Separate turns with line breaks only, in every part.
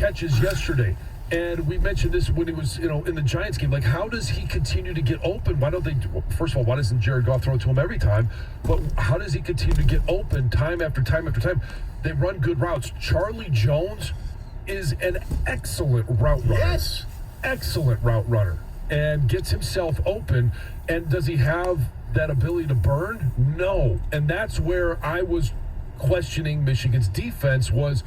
catches yesterday. And we mentioned this when he was, in the Giants game. Like, how does he continue to get open? Why don't they? First of all, why doesn't Jared Goff throw it to him every time? But how does he continue to get open time after time after time? They run good routes. Charlie Jones is an excellent route runner.
Yes,
excellent route runner, and gets himself open. And does he have that ability to burn? No. And that's where I was questioning Michigan's defense was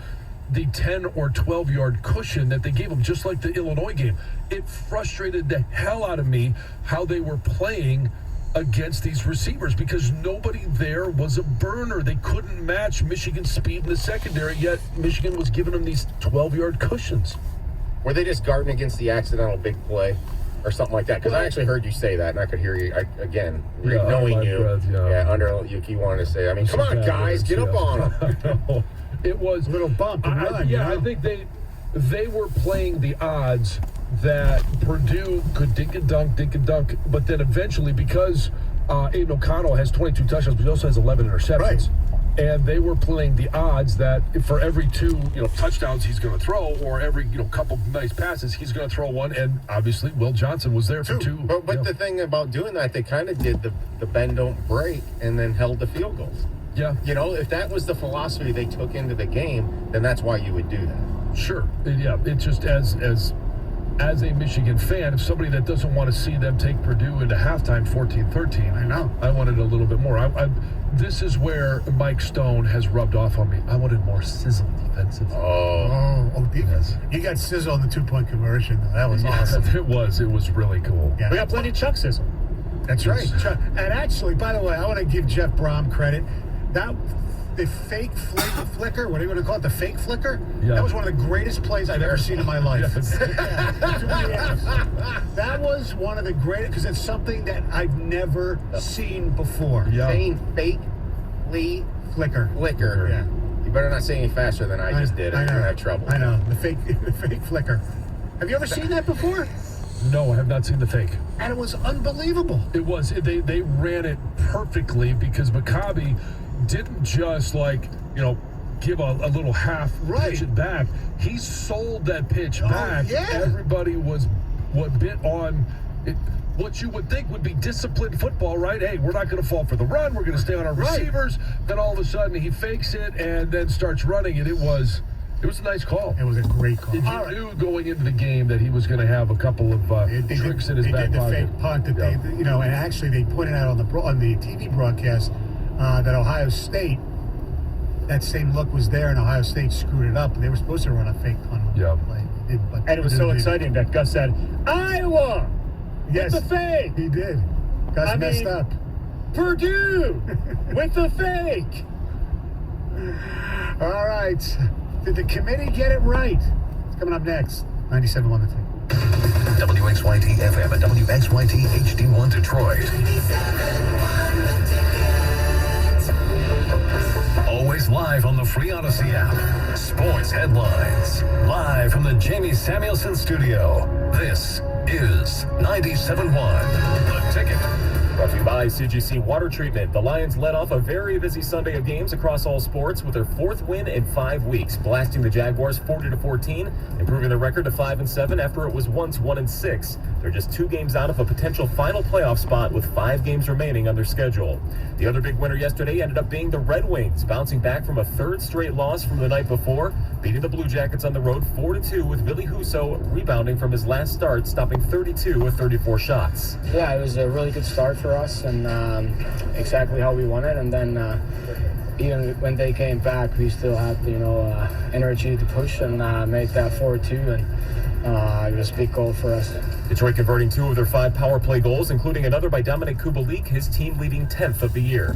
the 10 or 12-yard cushion that they gave him, just like the Illinois game. It frustrated the hell out of me how they were playing against these receivers because nobody there was a burner. They couldn't match Michigan's speed in the secondary, yet Michigan was giving them these 12-yard cushions.
Were they just guarding against the accidental big play or something like that? Because I actually heard you say that, and I could hear you, knowing you. Breath, you wanted to say, come on, guys, get up on them.
It was
a little bump and run.
I think they were playing the odds that Purdue could dink and dunk, but then eventually, because Aiden O'Connell has 22 touchdowns, but he also has 11 interceptions.
Right.
And they were playing the odds that for every 2, touchdowns he's going to throw, or every, couple nice passes, he's going to throw one. And obviously, Will Johnson was there for 2.
But the thing about doing that, they kind of did the bend, don't break, and then held the field goals.
Yeah.
If that was the philosophy they took into the game, then that's why you would do that.
Sure. Yeah. It's just as a Michigan fan, if somebody that doesn't want to see them take Purdue into halftime 14-13,
I know.
I wanted a little bit more. This is where Mike Stone has rubbed off on me. I wanted more sizzle defensive.
Oh, defense. You got sizzle on the 2-point conversion. That was awesome.
It was really cool.
Yeah. We got plenty of Chuck sizzle.
That's right. Chuck. And actually, by the way, I want to give Jeff Brom credit. The fake flicker, what do you want to call it? The fake flicker?
Yeah.
That was one of the greatest plays I've ever seen in my life.
Yes.
That was one of the greatest, because it's something that I've never seen before.
Yeah.
Saying fake
Flicker.
Yeah. You better not say any faster than I just did. I'm going to have trouble.
I know. The fake flicker. Have you ever seen that before?
No, I have not seen the fake.
And it was unbelievable.
It was. They ran it perfectly because Maccabi didn't just give a little half pitch it back. He sold that pitch back.
Yeah.
Everybody was bit on it. What you would think would be disciplined football, right? Hey, we're not going to fall for the run. We're going to stay on our receivers. Then all of a sudden he fakes it and then starts running it. It was a nice call.
It was a great call.
You knew going into the game that he was going to have a couple of tricks in his back pocket.
They did the fake punt that and actually they pointed out on the TV broadcast that Ohio State, that same look was there, and Ohio State screwed it up. And they were supposed to run a fake punt on the play.
And it was so exciting that Gus said, Iowa!
Yes,
with the fake!
He did. Gus messed up.
Purdue! With the fake!
All right. Did the committee get it right? It's coming up next. 97.1 The Ticket.
WXYT FM and WXYT HD1 Detroit. Always live on the free Odyssey app. Sports headlines. Live from the Jamie Samuelson studio. This is 97.1 The Ticket.
Brought to you by CGC Water Treatment. The Lions led off a very busy Sunday of games across all sports with their 4th win in 5 weeks, blasting the Jaguars 40-14, improving their record to 5-7 after it was once 1-6. They're just 2 games out of a potential final playoff spot with 5 games remaining on their schedule. The other big winner yesterday ended up being the Red Wings, bouncing back from a 3rd straight loss from the night before, beating the Blue Jackets on the road 4-2 with Billy Husso rebounding from his last start, stopping 32 with 34 shots.
Yeah, it was a really good start for us and exactly how we wanted. And then even when they came back, we still had energy to push and make that 4-2, and it was a big goal for us.
Detroit converting 2 of their 5 power play goals, including another by Dominic Kubalik, his team leading 10th of the year.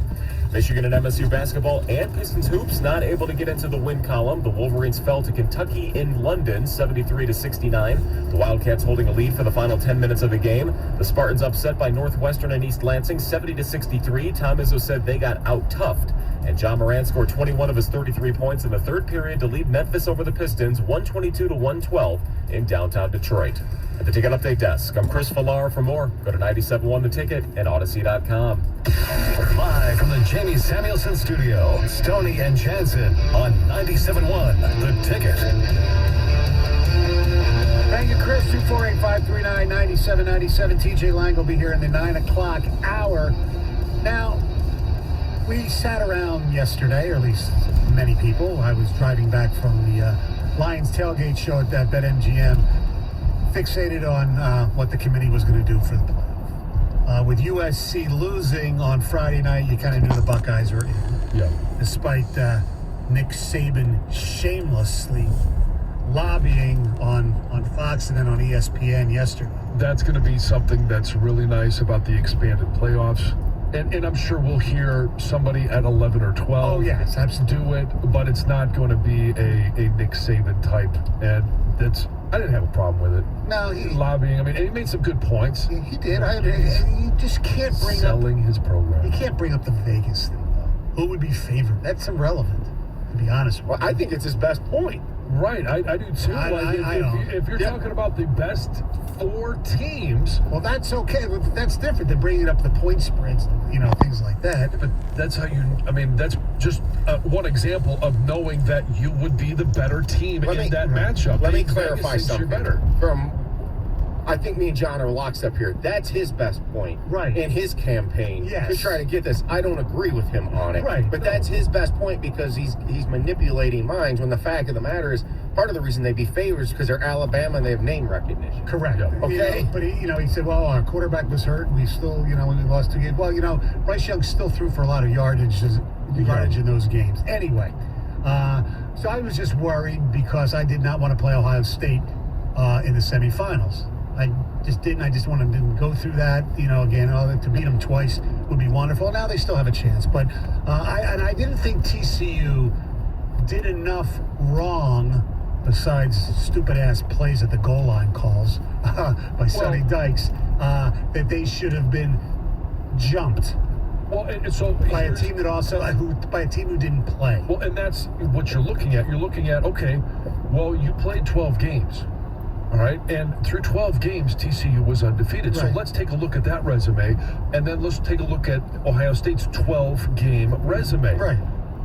Michigan and MSU basketball and Pistons hoops not able to get into the win column. The Wolverines fell to Kentucky in London 73-69. The Wildcats holding a lead for the final 10 minutes of the game. The Spartans upset by Northwestern and East Lansing 70-63. Tom Izzo said they got out-toughed. And John Morant scored 21 of his 33 points in the 3rd period to lead Memphis over the Pistons 122-112 in downtown Detroit. At the Ticket Update Desk, I'm Chris Villar. For more, go to 97.1 The Ticket and Odyssey.com.
Live from the Jamie Samuelson studio, Stoney and Jansen on 97.1 The Ticket.
539-9797. TJ Lang will be here in the 9 o'clock hour. Now, we sat around yesterday, or at least many people. I was driving back from the Lions tailgate show at that BetMGM, fixated on what the committee was going to do for the playoff. With USC losing on Friday night, you kind of knew the Buckeyes were in.
Yeah.
Despite Nick Saban shamelessly lobbying on Fox and then on ESPN yesterday.
That's going to be something that's really nice about the expanded playoffs. And I'm sure we'll hear somebody at 11 or 12
oh, yes, absolutely.
do it, but it's not going to be a Nick Saban type. And I didn't have a problem with it.
No, he
lobbying. I mean, he made some good points.
He did. You just can't bring
selling his program.
You can't bring up the Vegas thing, though. Who would be favored? That's irrelevant, to be honest with you.
Well, I think it's his best point.
Right, I do too. If you're talking about the best 4 teams,
well, that's okay. That's different than bringing up the point spreads, things like that.
But that's how that's just one example of knowing that you would be the better team in that matchup.
Let me clarify something. Better. I think me and John are lockstep here. That's his best point.
Right.
In his campaign.
Yes.
To try to get this. I don't agree with him on it.
Right.
But that's his best point because he's manipulating minds when the fact of the matter is part of the reason they be favorites because they're Alabama and they have name recognition.
Correct.
Yeah.
Okay.
But he said, well, our quarterback was hurt and we still, we lost 2 games. Well, Bryce Young still threw for a lot of yardage in those games. Anyway, so I was just worried because I did not want to play Ohio State in the semifinals. I just didn't. I just wanted to go through that, again, to beat them twice would be wonderful. Now they still have a chance. But I didn't think TCU did enough wrong, besides stupid-ass plays at the goal line calls by Sonny Dykes, that they should have been jumped.
Well, and so
by a team who didn't play.
Well, and that's what you're looking at. You're looking at, okay, well, you played 12 games. All right, and through 12 games, TCU was undefeated.
Right.
So let's take a look at that resume, and then let's take a look at Ohio State's 12-game resume.
Right.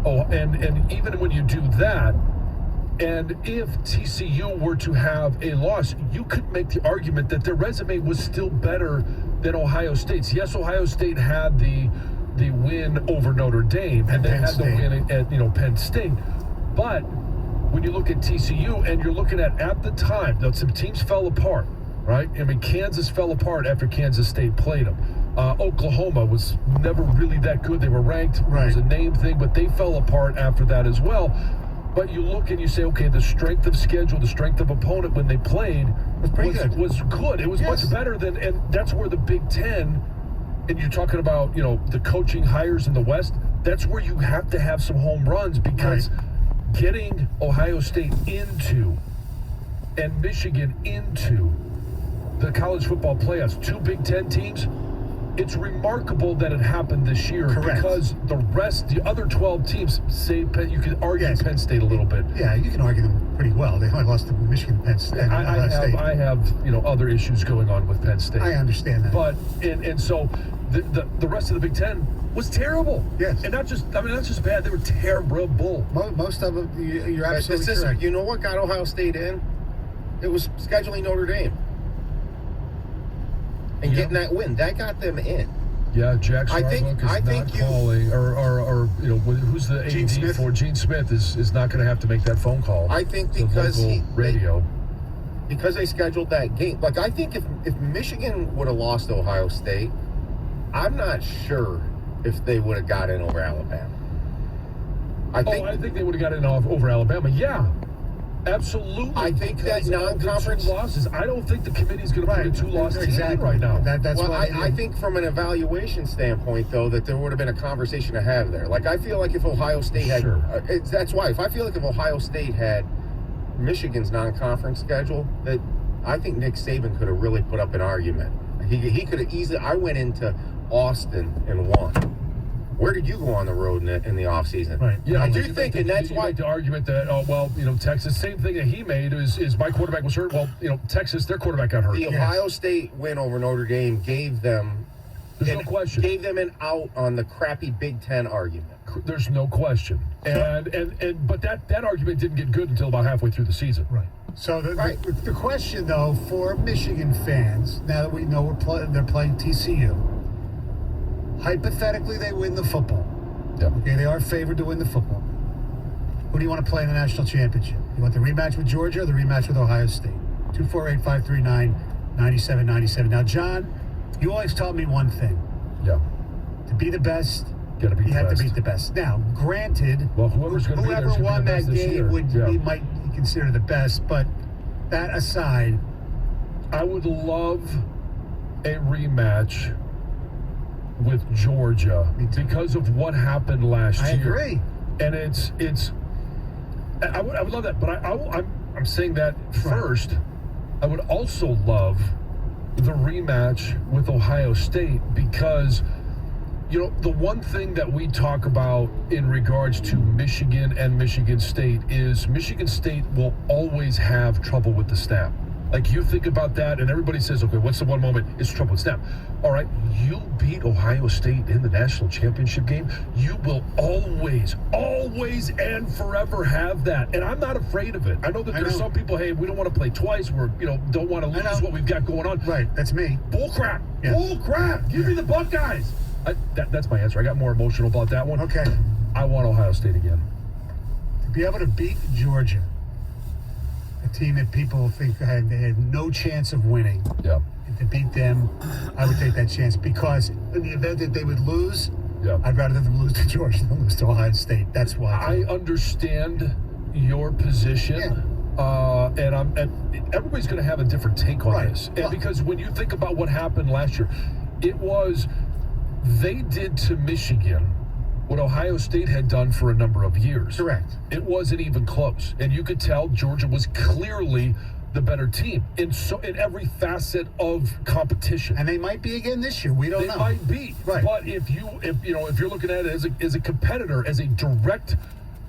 Oh, and even when you do that, and if TCU were to have a loss, you could make the argument that their resume was still better than Ohio State's. Yes, Ohio State had the win over Notre Dame, and they had the win at Penn State, but when you look at TCU and you're looking at the time, some teams fell apart, right? I mean, Kansas fell apart after Kansas State played them. Oklahoma was never really that good. They were ranked.
Right.
It was a name thing, but they fell apart after that as well. But you look and you say, okay, the strength of schedule, the strength of opponent when they played was good. It was much better than, and that's where the Big Ten, and you're talking about, the coaching hires in the West, that's where you have to have some home runs because getting Ohio State into and Michigan into the college football playoffs, 2 Big Ten teams, it's remarkable that it happened this year.
Correct.
Because the other 12 teams, you could argue Penn State a little bit.
Yeah, you can argue them pretty well. They only lost to Michigan, Penn State.
I have other issues going on with Penn State.
I understand that.
But and so the rest of the Big Ten was terrible.
Yes.
And not just bad, they were terrible.
Most of them, you're absolutely correct.
You know what got Ohio State in? It was scheduling Notre Dame. And getting that win, that got them in.
Yeah, Jack Starbuck is not calling, or who's the AD for Gene Smith is not going to have to make that phone call.
I think because they scheduled that game. Like I think if Michigan would have lost to Ohio State, I'm not sure if they would have got in over Alabama. I think they would have got in over Alabama. Yeah. Absolutely. I think that non-conference
losses. I don't think the committee's going to put a 2-loss team right now.
That's why
I think from an evaluation standpoint, though, that there would have been a conversation to have there. Like I feel like if Ohio State had, that's why. If I feel like if Ohio State had Michigan's non-conference schedule, that I think Nick Saban could have really put up an argument. He could have easily. I went into Austin and won. Where did you go on the road in the offseason?
Right.
Yeah,
I do think, and that's why
the argument that Texas, same thing that he made is my quarterback was hurt. Well, Texas, their quarterback got hurt.
The Ohio State win over Notre Dame gave them,
no question,
gave them an out on the crappy Big Ten argument.
There's no question. And but that argument didn't get good until about halfway through the season.
Right. So the question, though, for Michigan fans, now that we know they're playing TCU, hypothetically they win the football.
Yeah.
Okay, they are favored to win the football. Who do you want to play in the national championship? You want the rematch with Georgia or the rematch with Ohio State? 248-539-9797. Now, John, you always taught me one thing.
Yeah.
To be the best,
you have
to beat the best. Now, granted, whoever won that game might be considered the best, but that aside,
I would love a rematch with Georgia because of what happened last year.
I agree.
And I would love that, but I'm saying that first. I would also love the rematch with Ohio State because, the one thing that we talk about in regards to Michigan and Michigan State is Michigan State will always have trouble with the snap. Like, you think about that, and everybody says, okay, what's the one moment? It's trouble with snap. All right, you beat Ohio State in the national championship game. You will always and forever have that. And I'm not afraid of it. I know that there's some people, hey, we don't want to play twice. We're, don't want to lose what we've got going on.
Right, that's me.
Bull crap. Yeah. Bull crap. Give me the Buckeyes. That's my answer. I got more emotional about that one.
Okay.
I want Ohio State again.
To be able to beat Georgia, a team that people think they had no chance of winning.
Yeah.
And to beat them, I would take that chance because in the event that they would lose, I'd rather them lose to Georgia than lose to Ohio State. That's why.
I understand your position. Yeah. And everybody's going to have a different take on this. And because when you think about what happened last year, they did to Michigan what Ohio State had done for a number of years.
Correct.
It wasn't even close. And you could tell Georgia was clearly the better team in every facet of competition.
And they might be again this year. We don't know.
They might be.
Right.
But if you're looking at it as a competitor, as a direct,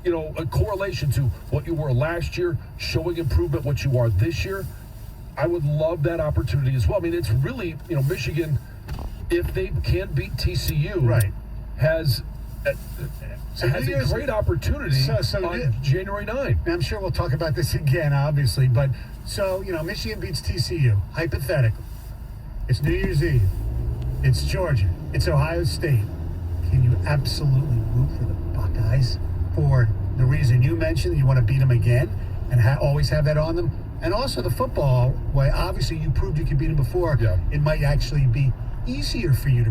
a correlation to what you were last year, showing improvement what you are this year, I would love that opportunity as well. I mean, it's really, Michigan, if they can beat TCU, has a great opportunity on January 9.
I'm sure we'll talk about this again, obviously, but Michigan beats TCU, hypothetically. It's New Year's Eve. It's Georgia. It's Ohio State. Can you absolutely root for the Buckeyes for the reason you mentioned? You want to beat them again and always have that on them? And also the football way, obviously you proved you could beat them before. Yeah. It might actually be easier for you to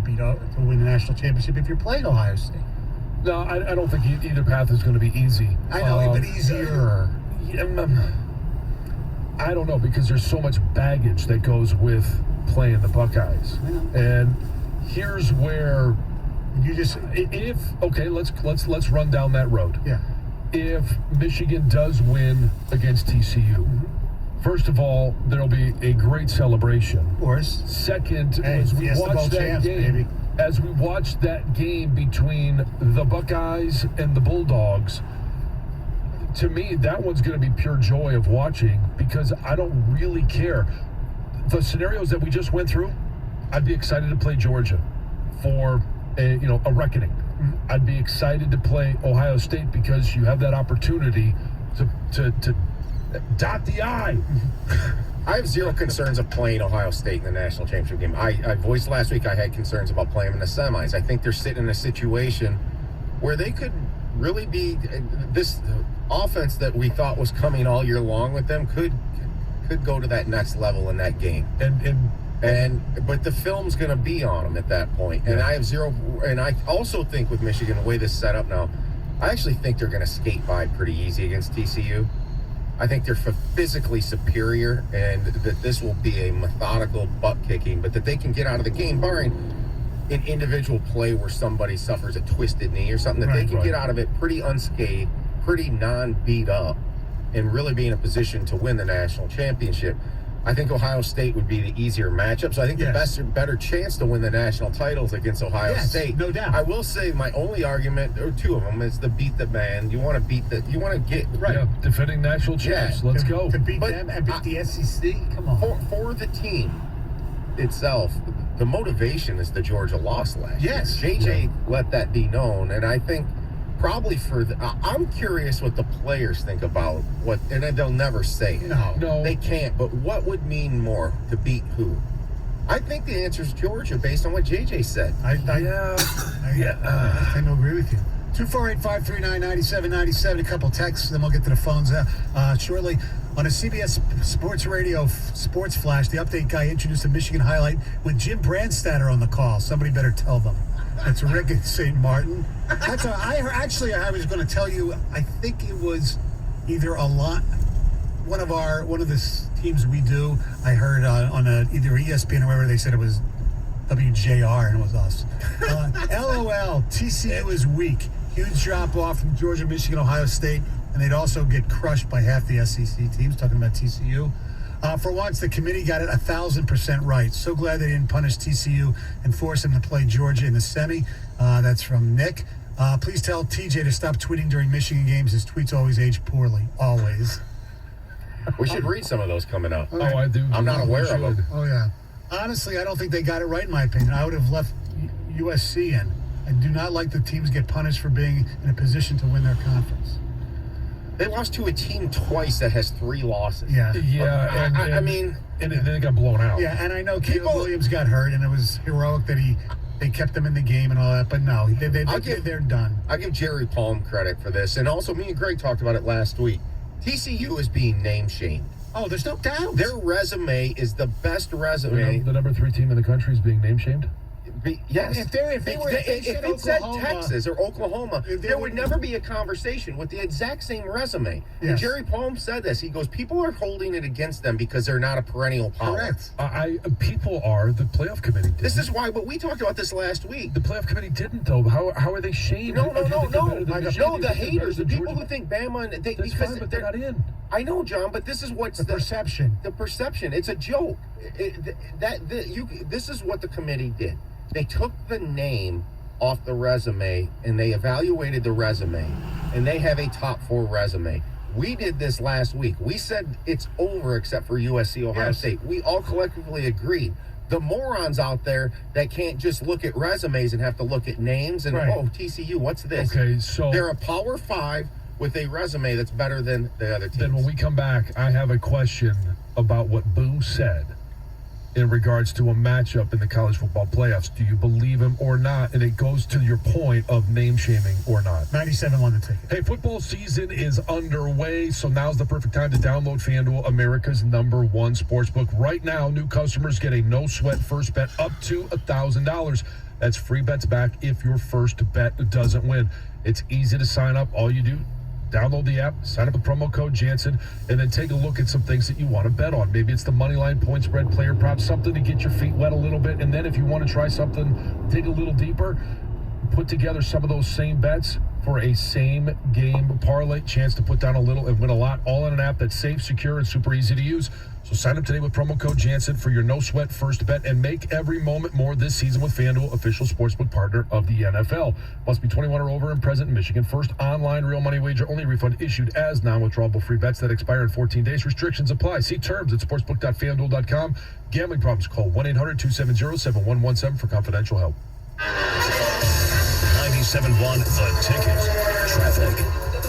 win the national championship if you're playing Ohio State.
No, I don't think either path is going to be easy.
I know, but easier.
I don't know, because there's so much baggage that goes with playing the Buckeyes. Yeah. And here's where let's run down that road.
Yeah.
If Michigan does win against TCU, first of all, there'll be a great celebration.
Of course.
Second, as we watch that game between the Buckeyes and the Bulldogs, to me, that one's going to be pure joy of watching because I don't really care. The scenarios that we just went through, I'd be excited to play Georgia for a reckoning. Mm-hmm. I'd be excited to play Ohio State because you have that opportunity to dot the I.
I have zero concerns of playing Ohio State in the national championship game. I voiced last week I had concerns about playing them in the semis. I think they're sitting in a situation where they could really be this offense that we thought was coming all year long with them could go to that next level in that game. But the film's going to be on them at that point. And I have zero. And I also think with Michigan, the way this is set up now, I actually think they're going to skate by pretty easy against TCU. I think they're physically superior, and that this will be a methodical butt kicking, but that they can get out of the game, barring an individual play where somebody suffers a twisted knee or something, that they can get out of it pretty unscathed, pretty non-beat up, and really be in a position to win the national championship. I think Ohio State would be the easier matchup. So I think the better chance to win the national titles against Ohio State.
No doubt.
I will say my only argument, or two of them, is the beat the man. You want to get
defending national champs. Let's go.
To beat them and beat the SEC. Come on.
For the team itself, the motivation is the Georgia loss last year.
Yes.
JJ let that be known, and I think probably I'm curious what the players think about what, and they'll never say it.
No.
They can't, but what would mean more to beat who? I think the answer is Georgia based on what JJ said.
I tend to agree with you. 248-539-9797. A couple texts, then we'll get to the phones shortly. On a CBS Sports Radio Sports Flash, the update guy introduced a Michigan highlight with Jim Brandstatter on the call. Somebody better tell them. That's Rick at St. Martin. I was going to tell you, I think it was either one of the teams we do. I heard on either ESPN or wherever they said it was WJR and it was us. LOL, TCU is weak. Huge drop off from Georgia, Michigan, Ohio State, and they'd also get crushed by half the SEC teams, talking about TCU. For once, the committee got it 1,000% right. So glad they didn't punish TCU and force them to play Georgia in the semi. That's from Nick. Please tell TJ to stop tweeting during Michigan games. His tweets always age poorly. Always.
We should read some of those coming up.
Oh, I do.
I'm not aware of them.
Oh, yeah. Honestly, I don't think they got it right, in my opinion. I would have left USC in. I do not like the teams get punished for being in a position to win their conference.
They lost to a team twice that has 3 losses.
Yeah.
Yeah.
I mean...
And then they got blown out.
Yeah, and I know Caleb Williams got hurt, and it was heroic that they kept them in the game and all that, but no, they're done.
I give Jerry Palm credit for this, and also me and Greg talked about it last week. TCU is being name-shamed.
Oh, there's no doubt.
Their resume is the best resume.
The number 3 team in the country is being name-shamed?
Yes.
If it
said Texas or Oklahoma, there would never be a conversation with the exact same resume.
Yes.
And Jerry Palm said this. He goes, people are holding it against them because they're not a perennial power.
Correct.
People are. The playoff committee did.
This is why, but we talked about this last week.
The playoff committee didn't, though. How are they shamed?
No. The haters, the people who think Bama,
That's fine, but they're not in.
I know, John, but this is what's
the perception.
The perception. It's a joke. This is what the committee did. They took the name off the resume and they evaluated the resume, and they have a top 4 resume. We did this last week. We said it's over except for USC, Ohio State. We all collectively agreed. The morons out there that can't just look at resumes and have to look at names and, TCU, what's this?
Okay, so...
They're a Power 5 with a resume that's better than the other teams.
Then when we come back, I have a question about what Boo said in regards to a matchup in the college football playoffs. Do you believe him or not? And it goes to your point of name shaming or not.
97 the ticket.
Hey, football season is underway, so now's the perfect time to download FanDuel, America's #1 sportsbook. Right now, new customers get a no-sweat first bet up to $1,000. That's free bets back if your first bet doesn't win. It's easy to sign up. All you do, download the app, sign up with promo code Jansen, and then take a look at some things that you want to bet on. Maybe it's the money line, point spread, player props, something to get your feet wet a little bit. And then if you want to try something, dig a little deeper, put together some of those same bets for a same game parlay, chance to put down a little and win a lot, all in an app that's safe, secure, and super easy to use. So sign up today with promo code Jansen for your no-sweat first bet and make every moment more this season with FanDuel, official sportsbook partner of the NFL. Must be 21 or over and present in Michigan. First online real money wager only. Refund issued as non-withdrawable free bets that expire in 14 days. Restrictions apply. See terms at sportsbook.fanduel.com. Gambling problems, call 1-800-270-7117 for confidential help.
97.1 The Ticket. Traffic.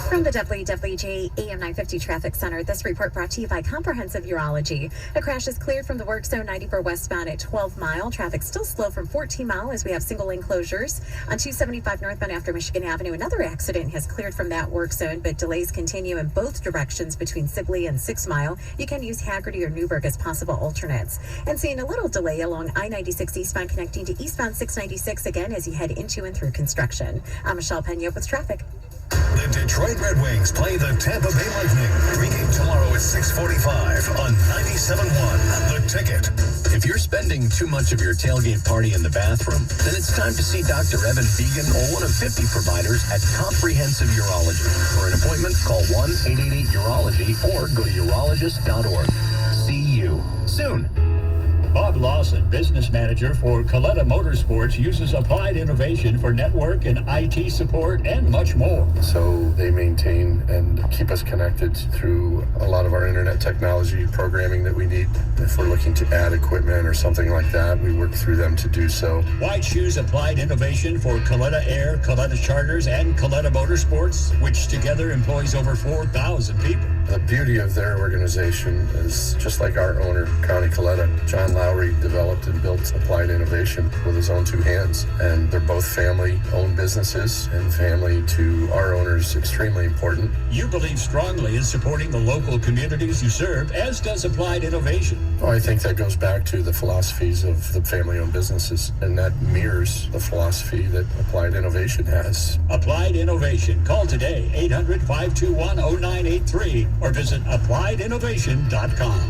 From the WWJ AM 950 Traffic Center, this report brought to you by Comprehensive Urology. A crash is cleared from the work zone 94 westbound at 12 Mile. Traffic still slow from 14 Mile as we have single lane closures. On 275 northbound after Michigan Avenue, another accident has cleared from that work zone, but delays continue in both directions between Sibley and 6 Mile. You can use Haggerty or Newburgh as possible alternates. And seeing a little delay along I-96 eastbound connecting to eastbound 696 again as you head into and through construction. I'm Michelle Pena with traffic.
The Detroit Red Wings play the Tampa Bay Lightning. Pregame tomorrow at 6:45 on 97.1 The Ticket. If you're spending too much of your tailgate party in the bathroom, then it's time to see Dr. Evan Began or one of 50 providers at Comprehensive Urology. For an appointment, call 1-888-UROLOGY or go to urologist.org. See you soon.
Bob Lawson, business manager for Coletta Motorsports, uses applied innovation for network and IT support and much more.
So they maintain and keep us connected through a lot of our internet technology programming that we need. If we're looking to add equipment or something like that, we work through them to do so.
Why choose applied innovation for Coletta Air, Coletta Charters, and Coletta Motorsports, which together employs over 4,000 people?
The beauty of their organization is just like our owner, County Coletta. John Lowry developed and built Applied Innovation with his own two hands. And they're both family-owned businesses, and family to our owners extremely important.
You believe strongly in supporting the local communities you serve, as does Applied Innovation.
Well, I think that goes back to the philosophies of the family-owned businesses, and that mirrors the philosophy that Applied Innovation has.
Applied Innovation. Call today, 800-521-0983, or visit appliedinnovation.com.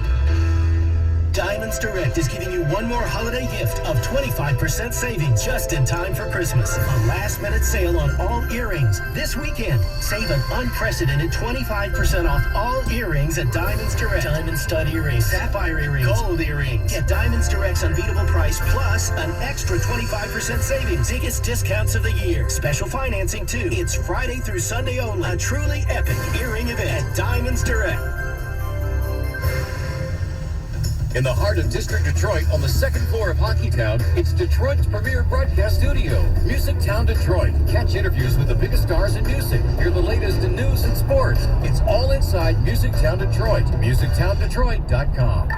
Diamonds Direct is giving you one more holiday gift of 25% savings just in time for Christmas. A last-minute sale on all earrings. This weekend, save an unprecedented 25% off all earrings at Diamonds Direct. Diamond stud earrings, sapphire earrings, gold earrings. Get Diamonds Direct's unbeatable price plus an extra 25% savings. Biggest discounts of the year. Special financing, too. It's Friday through Sunday only. A truly epic earring event at Diamonds Direct.
In the heart of District Detroit, on the second floor of Hockeytown, it's Detroit's premier broadcast studio, Music Town Detroit. Catch interviews with the biggest stars in music. Hear the latest in news and sports. It's all inside Music Town Detroit. MusicTownDetroit.com.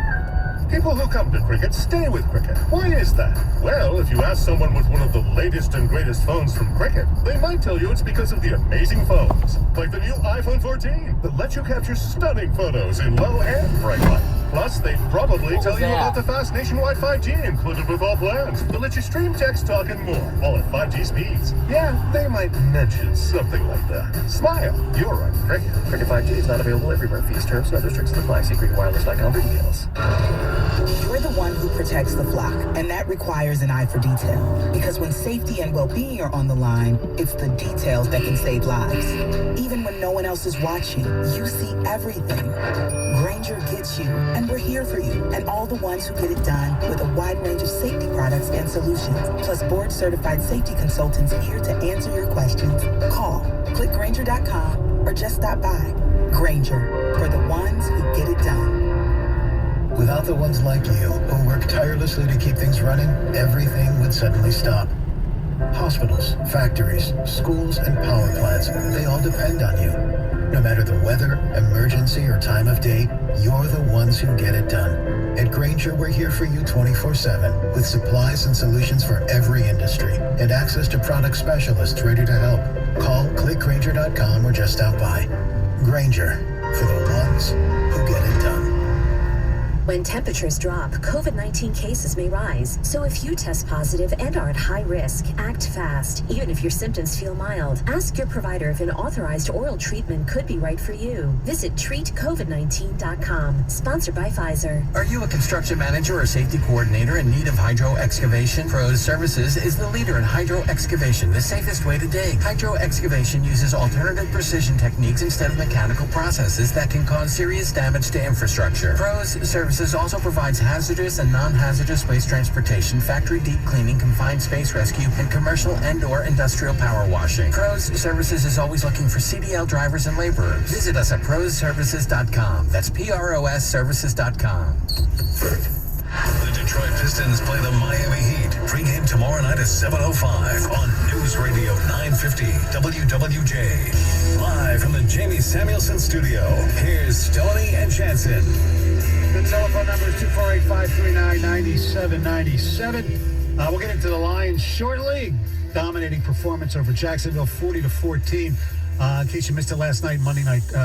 People who come to cricket stay with cricket. Why is that? Well, if you ask someone with one of the latest and greatest phones from cricket, they might tell you it's because of the amazing phones, like the new iPhone 14, that let you capture stunning photos in low and bright light. Plus, they'd probably tell you about the fast nationwide 5G included with all plans that let you stream, text, talk, and more, all at 5G speeds. Yeah, they might mention something like that. Smile, you're on cricket.
Cricket 5G is not available everywhere. Fees, terms, and other restrictions apply. See CricketWireless.com for details.
You're the one who protects the flock, and that requires an eye for detail. Because when safety and well-being are on the line, it's the details that can save lives. Even when no one else is watching, you see everything. Grainger gets you, and we're here for you, and all the ones who get it done with a wide range of safety products and solutions, plus board-certified safety consultants here to answer your questions. Call, click Grainger.com, or just stop by. Grainger, for the ones who get it done.
Without the ones like you, who work tirelessly to keep things running, everything would suddenly stop. Hospitals, factories, schools, and power plants, they all depend on you. No matter the weather, emergency, or time of day, you're the ones who get it done. At Grainger, we're here for you 24/7, with supplies and solutions for every industry, and access to product specialists ready to help. Call, click Grainger.com, or just stop by. Grainger, for the ones who get it done.
When temperatures drop, COVID-19 cases may rise. So if you test positive and are at high risk, act fast. Even if your symptoms feel mild, ask your provider if an authorized oral treatment could be right for you. Visit treatcovid19.com. Sponsored by Pfizer.
Are you a construction manager or safety coordinator in need of hydro excavation? Pros Services is the leader in hydro excavation, the safest way to dig. Hydro excavation uses alternative precision techniques instead of mechanical processes that can cause serious damage to infrastructure. Pros Services also provides hazardous and non-hazardous waste transportation, factory deep cleaning, confined space rescue, and commercial and/or industrial power washing. Pros Services is always looking for CDL drivers and laborers. Visit us at prosservices.com. That's PROS services.com.
The Detroit Pistons play the Miami Heat. Pregame tomorrow night at 7:05 on News Radio 950 WWJ. Live from the Jamie Samuelson studio, here's Stoney and Jansen.
The telephone number is 248-539-9797. We'll get into the Lions shortly. Dominating performance over Jacksonville, 40-14. In case you missed it last night,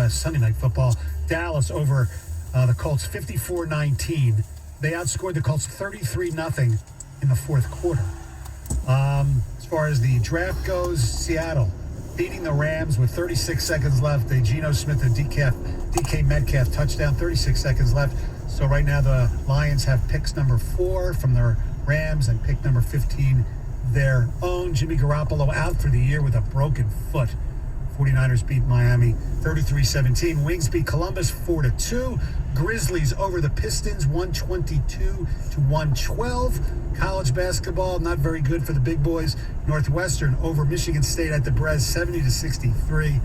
Sunday night football, Dallas over the Colts, 54-19. They outscored the Colts 33-0 in the fourth quarter. As far as the draft goes, Seattle beating the Rams with 36 seconds left. A Geno Smith and DK Metcalf touchdown, 36 seconds left. So right now the Lions have picks number 4 from their Rams and pick number 15 their own. Jimmy Garoppolo out for the year with a broken foot. 49ers beat Miami 33-17. Wings beat Columbus 4-2. Grizzlies over the Pistons, 122-112. College basketball, not very good for the big boys. Northwestern over Michigan State at the Brez, 70-63.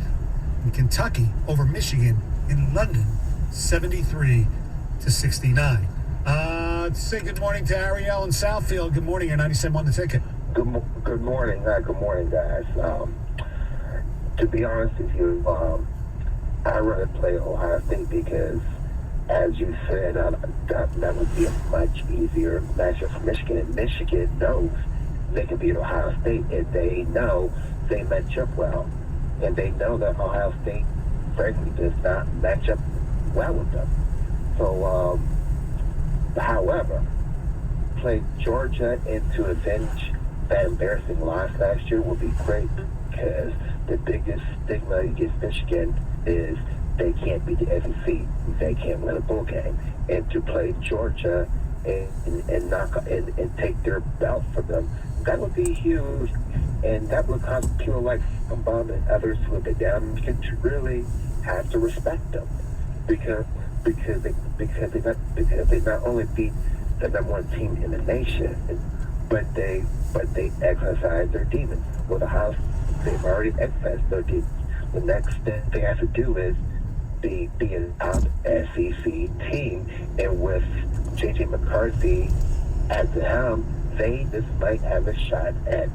And Kentucky over Michigan in London, 73-69. Say good morning to Ariel in Southfield. Good morning. You're 97 on the ticket.
Good morning. Good morning, guys. To be honest with you, I'd rather play Ohio State because, as you said, that would be a much easier matchup for Michigan. And Michigan knows they can beat Ohio State, and they know they match up well. And they know that Ohio State, frankly, does not match up well with them. So, however, play Georgia and to avenge that embarrassing loss last year would be great because the biggest stigma against Michigan is they can't beat the SEC. They can't win a bowl game. And to play Georgia and take their belt from them, that would be huge. And that would cause people like Bum and others who have been down to really have to respect them because they not only beat the number one team in the nation, but they exercise their demons. Well, the House, they've already exercised their demons. The next thing they have to do is be a top SEC team, and with J.J. McCarthy at the helm, they just might have a shot at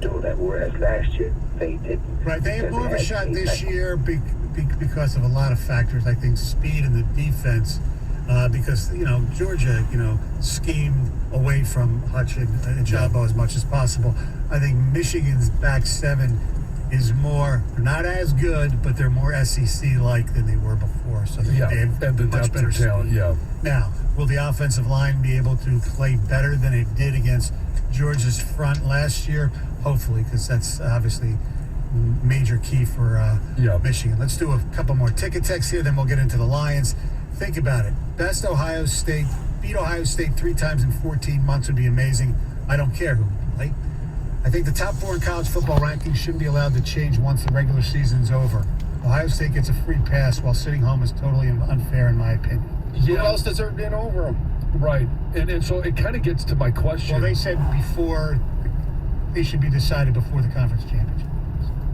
doing that, whereas last year they didn't.
Right, they have more of a shot this year because of a lot of factors. I think speed and the defense, because Georgia, schemed away from Hutch and Jabo as much as possible. I think Michigan's back seven is more, not as good, but they're more SEC-like than they were before. So they have
and the
much better
talent.
speed.
Yeah.
Now, will the offensive line be able to play better than it did against Georgia's front last year? Hopefully, because that's obviously major key for Michigan. Let's do a couple more ticket texts here, then we'll get into the Lions. Think about it. Best Ohio State, beat Ohio State 3 times in 14 months would be amazing. I don't care who we play. I think the top 4 in college football rankings shouldn't be allowed to change once the regular season's over. Ohio State gets a free pass while sitting home is totally unfair in my opinion.
Who else deserved it over them?
Right. And so it kind of gets to my question.
Well, they said before, they should be decided before the conference championship.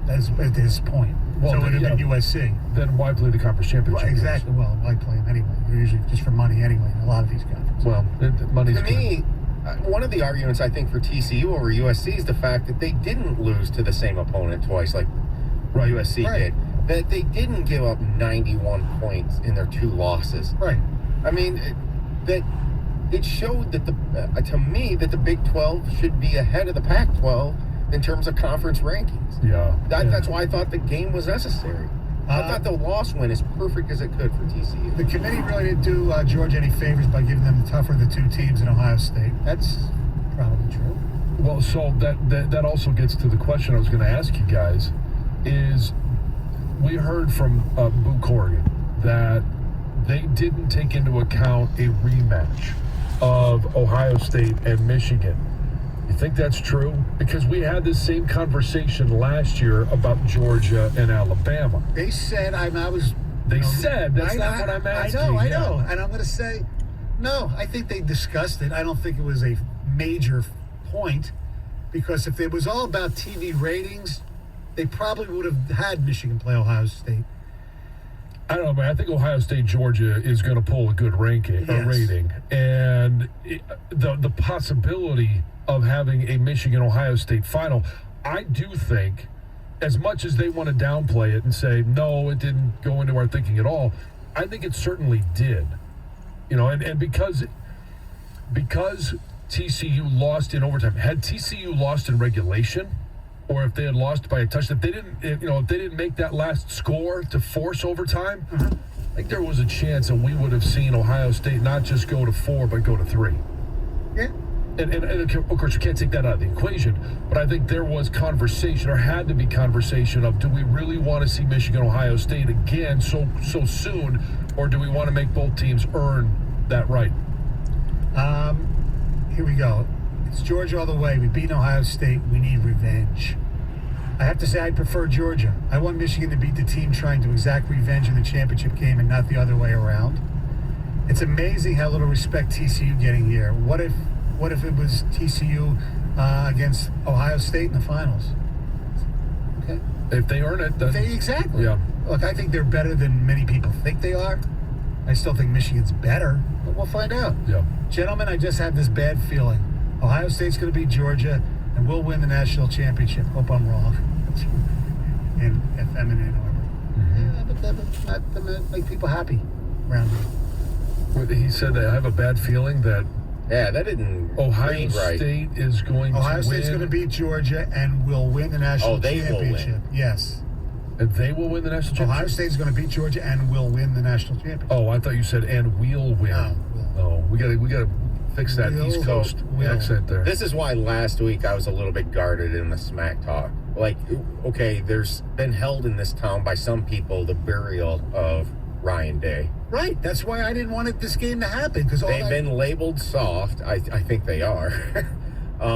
That's at this point.
Well,
so it would have been USC.
Then why play the conference championship?
Well, exactly. Well, why play them anyway? They're usually just for money anyway in a lot of these conferences.
Well, money's
to me, one of the arguments I think for TCU over USC is the fact that they didn't lose to the same opponent twice like USC did. That they didn't give up 91 points in their 2 losses.
Right.
I mean, that it showed that to me that the Big 12 should be ahead of the Pac-12 in terms of conference rankings.
Yeah.
That's why I thought the game was necessary. I thought the loss win as perfect as it could for TCU.
The committee really didn't do Georgia any favors by giving them the tougher of the 2 teams in Ohio State. That's probably true.
Well, so that also gets to the question I was going to ask you guys is we heard from Boo Corrigan that they didn't take into account a rematch of Ohio State and Michigan. You think that's true? Because we had this same conversation last year about Georgia and Alabama.
They said
said that's not what I'm asking.
I know. And I'm going to say, no, I think they discussed it. I don't think it was a major point because if it was all about TV ratings, they probably would have had Michigan play Ohio State.
I don't know, man. I think Ohio State, Georgia is going to pull a good rating. And the possibility of having a Michigan-Ohio State final, I do think, as much as they want to downplay it and say, no, it didn't go into our thinking at all, I think it certainly did. And because TCU lost in overtime, had TCU lost in regulation, or if they had lost by a touchdown, if they didn't make that last score to force overtime, I think there was a chance that we would have seen Ohio State not just go to 4, but go to 3.
Yeah.
And of course, you can't take that out of the equation, but I think there was conversation, or had to be conversation, of do we really want to see Michigan-Ohio State again so soon, or do we want to make both teams earn that right?
Here we go. It's Georgia all the way. We've beaten Ohio State. We need revenge. I have to say I prefer Georgia. I want Michigan to beat the team trying to exact revenge in the championship game and not the other way around. It's amazing how little respect TCU getting here. What if it was TCU against Ohio State in the finals? Okay.
If they earn it, then...
Exactly.
Yeah.
Look, I think they're better than many people think they are. I still think Michigan's better, but we'll find out.
Yeah.
Gentlemen, I just have this bad feeling. Ohio State's going to beat Georgia, and we'll win the national championship. Hope I'm wrong. In FM and Ann Arbor. Yeah, but that would make people happy around me.
He said that I have a bad feeling that
that didn't
Ohio State is going
Ohio
to
State's
win.
going to beat Georgia and will win the national
they will win.
championship. Yes.
And they will win the national championship?
Ohio State's going to beat Georgia and will win the national championship.
Oh, I thought you said and we'll win. No, we got to fix that East Coast accent there.
This is why last week I was a little bit guarded in the smack talk. Like, okay, there's been held in this town by some people the burial of Ryan Day.
Right. That's why I didn't want this game to happen. Because
they've been labeled soft. I think they are. I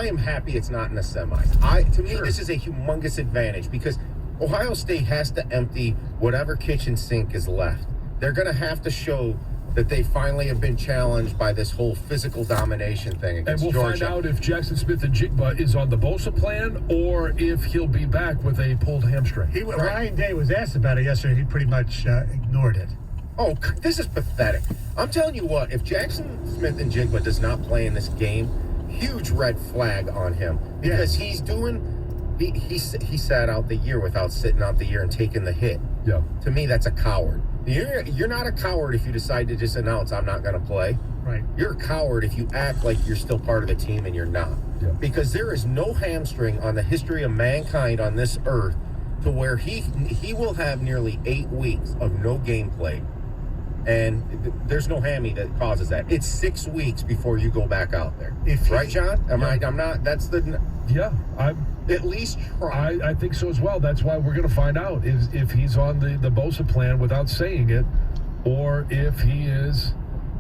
am happy it's not in the semis. To me, this is a humongous advantage because Ohio State has to empty whatever kitchen sink is left. They're going to have to show that they finally have been challenged by this whole physical domination thing against
And we'll
Georgia.
find out if Jackson Smith-Njigba is on the Bosa plan or if he'll be back with a pulled hamstring.
Ryan Day was asked about it yesterday. He pretty much ignored it.
Oh, this is pathetic. I'm telling you what, if Jackson Smith-Njigba does not play in this game, huge red flag on him because he's doing... He sat out the year without sitting out the year and taking the hit.
Yeah.
To me, that's a coward. You're not a coward if you decide to just announce I'm not going to play.
Right.
You're a coward if you act like you're still part of the team and you're not.
Yeah.
Because there is no hamstring on the history of mankind on this earth to where he will have nearly 8 weeks of no gameplay. And there's no hammy that causes that. It's 6 weeks before you go back out there. Right, John? I'm not. That's the...
Yeah,
at least try.
I think so as well. That's why we're going to find out if he's on the Bosa plan without saying it, or if he is,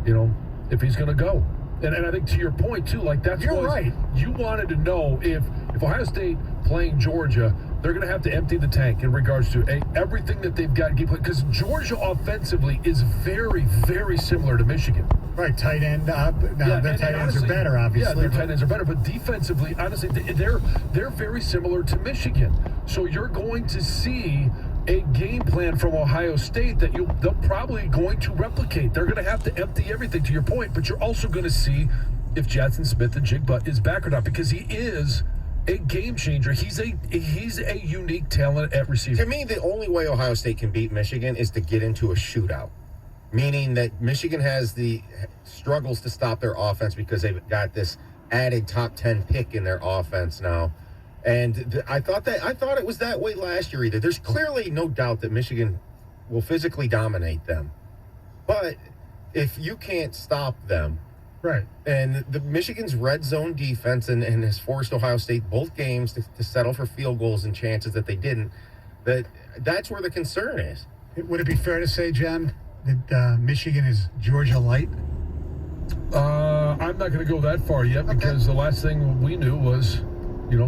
if he's going to go. And I think to your point too, like
You're right.
You wanted to know if Ohio State playing Georgia, they're going to have to empty the tank in regards to everything that they've got because Georgia offensively is very, very similar to Michigan.
Right, tight end up. Now, their tight ends are better, obviously.
Yeah, their tight ends are better, but defensively, honestly, they're very similar to Michigan. So you're going to see a game plan from Ohio State that they're probably going to replicate. They're going to have to empty everything, to your point, but you're also going to see if Jackson Smith-Njigba is back or not, because he is a game changer. He's a unique talent at receiver.
To me, the only way Ohio State can beat Michigan is to get into a shootout. Meaning that Michigan has the struggles to stop their offense because they've got this added top 10 pick in their offense now. And I thought it was that way last year either. There's clearly no doubt that Michigan will physically dominate them. But if you can't stop them,
right?
And the Michigan's red zone defense and has forced Ohio State both games to settle for field goals and chances that they didn't, that's where the concern is.
Would it be fair to say, John, that Michigan is Georgia light?
I'm not going to go that far yet because the last thing we knew was,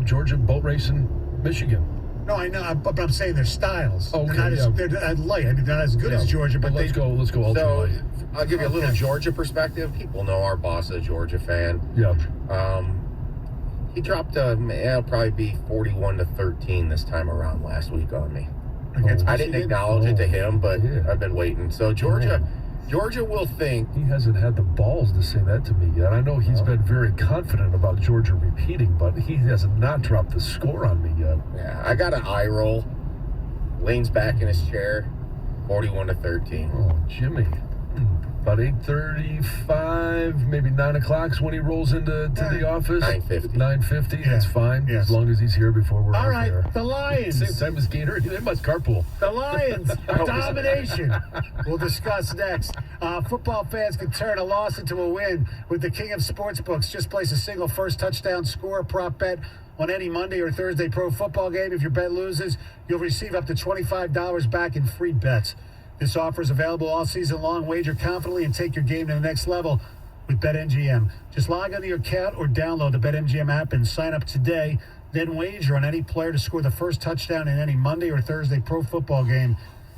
Georgia boat racing Michigan.
No, I know, but I'm saying their styles.
Okay,
they're not light. I mean, they're not as good as Georgia, but
let's go ultra light.
I'll give you a little Georgia perspective. People know our boss is a Georgia fan.
Yeah.
He dropped it'll probably be 41-13 this time around last week on me. I didn't acknowledge it to him, but I've been waiting. So Georgia will think.
He hasn't had the balls to say that to me yet. I know he's been very confident about Georgia repeating, but he has not dropped the score on me yet.
Yeah, I got an eye roll. Leans back in his chair, 41-13.
Oh, Jimmy. About 8:35, maybe 9 o'clock's when he rolls into the office.
9:50.
9:50, that's fine, as long as he's here before we're
all right,
there.
the Lions.
Same time as Gator. They must carpool.
The Lions, domination. We'll discuss next. Football fans can turn a loss into a win with the king of sportsbooks. Just place a single first touchdown score prop bet on any Monday or Thursday pro football game. If your bet loses, you'll receive up to $25 back in free bets. This offer is available all season long. Wager confidently and take your game to the next level with BetMGM. Just log into your account or download the BetMGM app and sign up today. Then wager on any player to score the first touchdown in any Monday or Thursday pro football game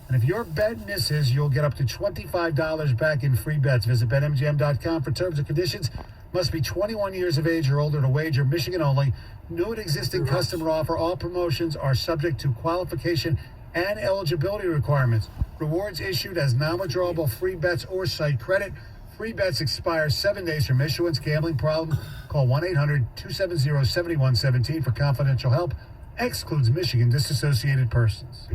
And if your bet misses, you'll get up to $25 back in free bets. Visit BetMGM.com for terms and conditions. Must be 21 years of age or older to wager. Michigan only. New and existing customer offer. All promotions are subject to qualification and eligibility requirements. Rewards issued as non-withdrawable free bets or site credit. Free bets expire 7 days from issuance. Gambling problem? Call 1-800-270-7117 for confidential help. Excludes Michigan disassociated persons.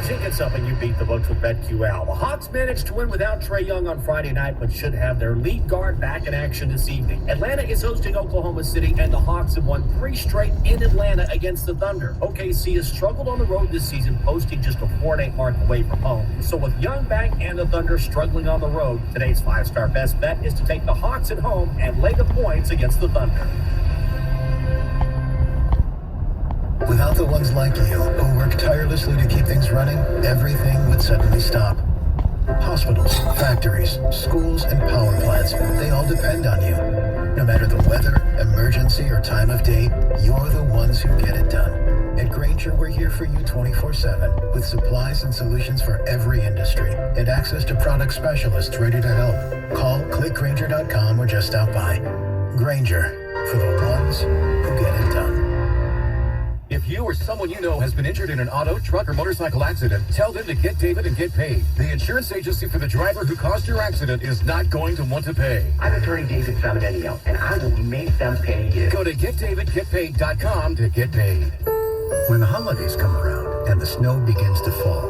Tickets up and you beat the books with BetQL. The Hawks managed to win without Trae Young on Friday night, but should have their lead guard back in action this evening. Atlanta is hosting Oklahoma City, and the Hawks have won 3 straight in Atlanta against the Thunder. OKC has struggled on the road this season, posting just a 4-8 mark away from home. So with Young back and the Thunder struggling on the road, today's 5-star best bet is to take the Hawks at home and lay the points against the Thunder.
Without the ones like you, who work tirelessly to keep things running, everything would suddenly stop. Hospitals, factories, schools, and power plants, they all depend on you. No matter the weather, emergency, or time of day, you're the ones who get it done. At Grainger, we're here for you 24/7, with supplies and solutions for every industry, and access to product specialists ready to help. Call, clickgrainger.com, or just stop by. Grainger, for the ones who get it done.
If you or someone you know has been injured in an auto, truck, or motorcycle accident, tell them to get David and get paid. The insurance agency for the driver who caused your accident is not going to want to pay.
I'm attorney David Samanelio, and I will make them pay you.
Go to getdavidgetpaid.com to get paid.
When the holidays come around and the snow begins to fall,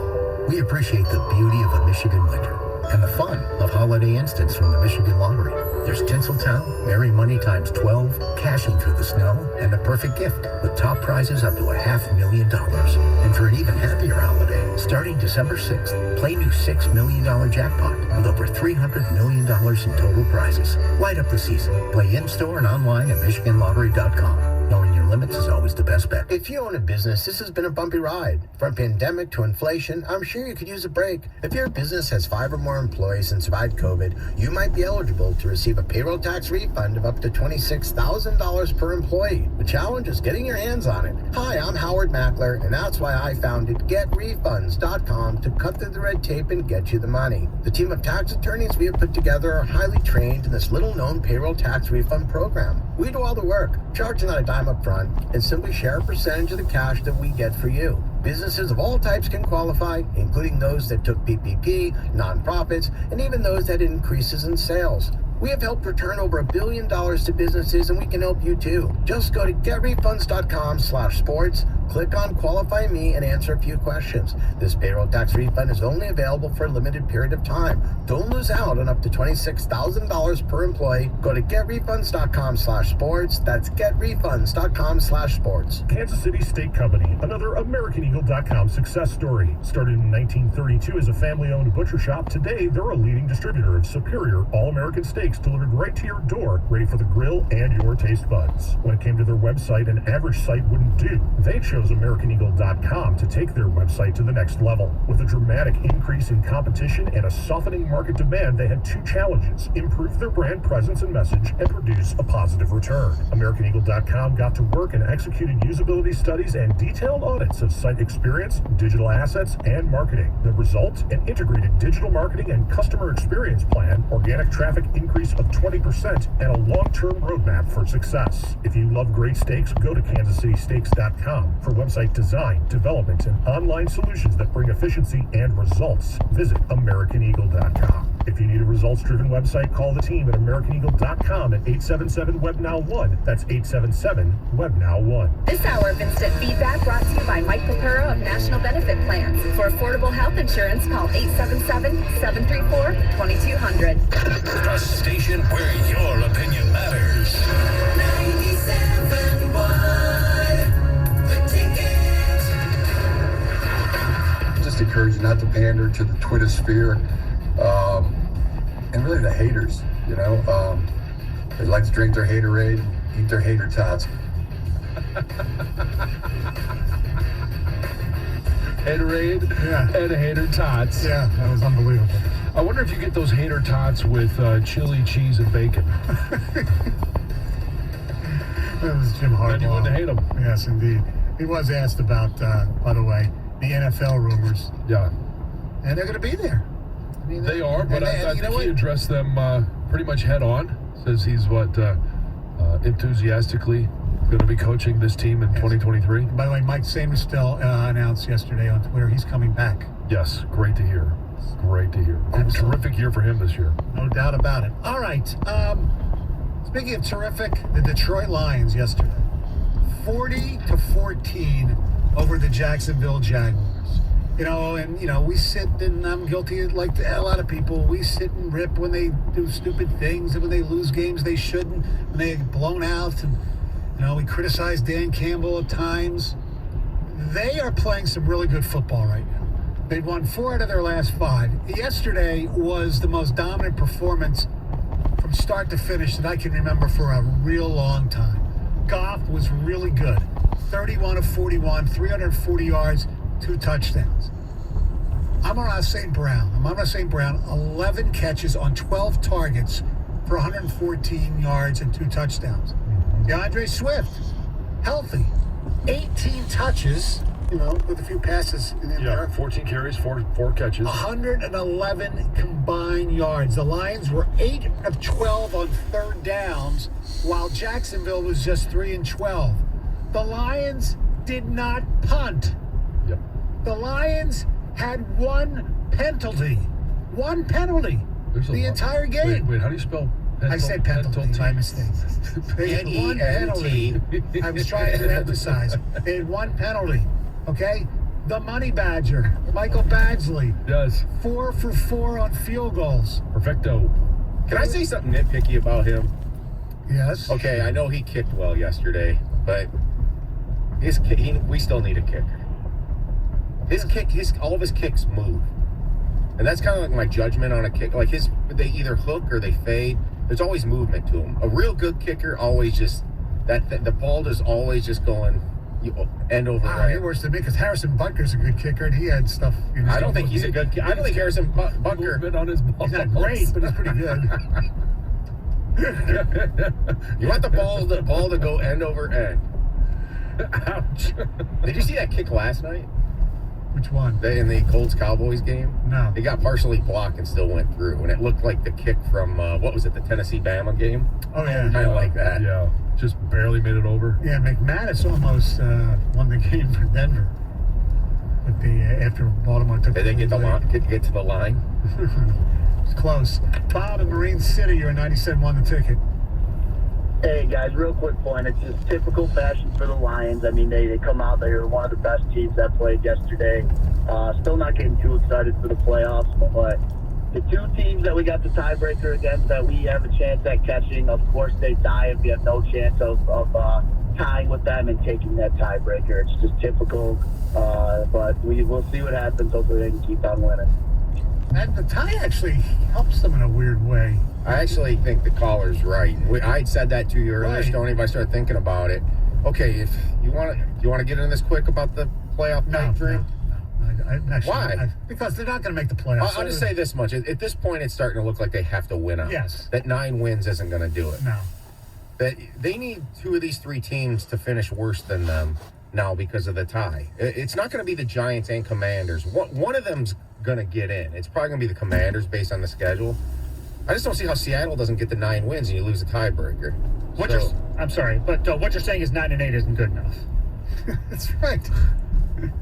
we appreciate the beauty of a Michigan winter and the fun of holiday instants from the Michigan Lottery. There's Tinseltown, Merry Money times 12, cashing through the snow, and the perfect gift with top prizes up to $500,000. And for an even happier holiday, starting December 6th, play new $6 million jackpot with over $300 million in total prizes. Light up the season. Play in-store and online at MichiganLottery.com. Knowing your limits is always the best bet.
If you own a business, this has been a bumpy ride. From pandemic to inflation, I'm sure you could use a break. If your business has 5 or more employees and survived COVID, you might be eligible to receive a payroll tax refund of up to $26,000 per employee. The challenge is getting your hands on it. Hi, I'm Howard Mackler, and that's why I founded GetRefunds.com to cut through the red tape and get you the money. The team of tax attorneys we have put together are highly trained in this little-known payroll tax refund program. We do all the work, charge not a dime up front, and simply share a percentage of the cash that we get for you. Businesses of all types can qualify, including those that took PPP, nonprofits, and even those that had increases in sales. We have helped return over $1 billion to businesses, and we can help you too. Just go to getrefunds.com/sports, click on Qualify Me, and answer a few questions. This payroll tax refund is only available for a limited period of time. Don't lose out on up to $26,000 per employee. Go to getrefunds.com/sports. That's getrefunds.com/sports.
Kansas City Steak Company, another AmericanEagle.com success story. Started in 1932 as a family-owned butcher shop, today they're a leading distributor of superior all-American steaks delivered right to your door, ready for the grill and your taste buds. When it came to their website, an average site wouldn't do. They chose AmericanEagle.com to take their website to the next level. With a dramatic increase in competition and a softening market demand, they had 2 challenges: improve their brand presence and message, and produce a positive return. AmericanEagle.com got to work and executed usability studies and detailed audits of site experience, digital assets, and marketing. The result? An integrated digital marketing and customer experience plan, organic traffic increase of 20%, and a long-term roadmap for success. If you love great steaks, go to KansasCitySteaks.com for website design, development, and online solutions that bring efficiency and results. Visit AmericanEagle.com. If you need a results-driven website, call the team at AmericanEagle.com at 877-WEBNOW1. That's 877-WEBNOW1.
This hour of instant feedback brought to you by Mike Papuro of National Benefit Plans. For affordable health insurance, call 877-734-2200.
The station where your opinion matters. 97.1 The Ticket.
Just encourage you not to pander to the Twitter sphere, and really the haters, you know. They like to drink their haterade, eat their hater tots.
Haterade and hater tots.
Yeah, that was unbelievable.
I wonder if you get those hater tots with chili, cheese, and bacon.
That was Jim Harbaugh.
And you wouldn't hate him.
Yes, indeed. He was asked about, by the way, the NFL rumors.
Yeah.
And they're going to be there. I mean,
they are, but I think he addressed them pretty much head on. Says he's enthusiastically going to be coaching this team in 2023.
By the way, Mike Sainristil announced yesterday on Twitter he's coming back.
Yes, great to hear. Great to hear. Terrific year for him this year.
No doubt about it. All right. Speaking of terrific, the Detroit Lions yesterday, 40-14 over the Jacksonville Jaguars. We sit, and I'm guilty, like a lot of people, we sit and rip when they do stupid things and when they lose games they shouldn't, when they get blown out, and, we criticize Dan Campbell at times. They are playing some really good football right now. They've won 4 out of their last 5. Yesterday was the most dominant performance from start to finish that I can remember for a real long time. Goff was really good. 31 of 41, 340 yards, 2 touchdowns. Amon-Ra St. Brown, 11 catches on 12 targets for 114 yards and 2 touchdowns. DeAndre Swift, healthy, 18 touches, with a few passes in there.
14 carries, 4 catches.
111 combined yards. The Lions were 8 of 12 on third downs, while Jacksonville was just 3 and 12. The Lions did not punt.
Yep.
The Lions had 1 penalty. 1 penalty. The entire game.
Wait, how do you spell penalty?
I said penalty, my mistake. They had 1 penalty. I was trying to emphasize. They had 1 penalty. Okay? The Money Badger, Michael Badgley.
Yes.
4 for 4 on field goals.
Perfecto.
Can I say something nitpicky about him?
Yes.
Okay, I know he kicked well yesterday, but we still need a kicker. All of his kicks move. And that's kind of like my judgment on a kick. Like they either hook or they fade. There's always movement to them. A real good kicker always just, the ball is always just going end over end.
You're worse than me, because Harrison Butker's a good kicker, and he had stuff.
I don't think he's a good kicker. I don't think Harrison Butker
on his ball.
He's not great, but he's pretty good.
You want the ball to go end over end.
Ouch.
Did you see that kick last night?
Which one?
In the Colts-Cowboys game?
No.
It got partially blocked and still went through. And it looked like the kick from, the Tennessee-Bama game?
Oh, yeah.
Kind of like that.
Yeah. Just barely made it over.
Yeah, McManus almost won the game for Denver. But after Baltimore took
Did they get to the line?
It's close. Bob in Marine City, you're a 97-1 the ticket.
Hey, guys, real quick point. It's just typical fashion for the Lions. I mean, they come out, they were one of the best teams that played yesterday. Still not getting too excited for the playoffs, but the 2 teams that we got the tiebreaker against that we have a chance at catching, of course, they die if you have no chance of tying with them and taking that tiebreaker. It's just typical, but we'll see what happens. Hopefully they can keep on winning.
And the tie actually helps them in a weird way.
I actually think the caller's right. I had said that to you earlier, Stoney, but I started thinking about it. Okay, if you want to get into this quick about the playoff night dream?
No.
Why?
Because they're not going to make the playoffs.
I'll just say this much. At this point, it's starting to look like they have to win out.
Yes.
That 9 wins isn't going to do it.
No.
That they need 2 of these 3 teams to finish worse than them now because of the tie. It's not going to be the Giants and Commanders. One of them's going to get in. It's probably going to be the Commanders based on the schedule. I just don't see how Seattle doesn't get the 9 wins and you lose the tiebreaker.
I'm sorry, but what you're saying is 9 and 8 isn't good enough.
That's right.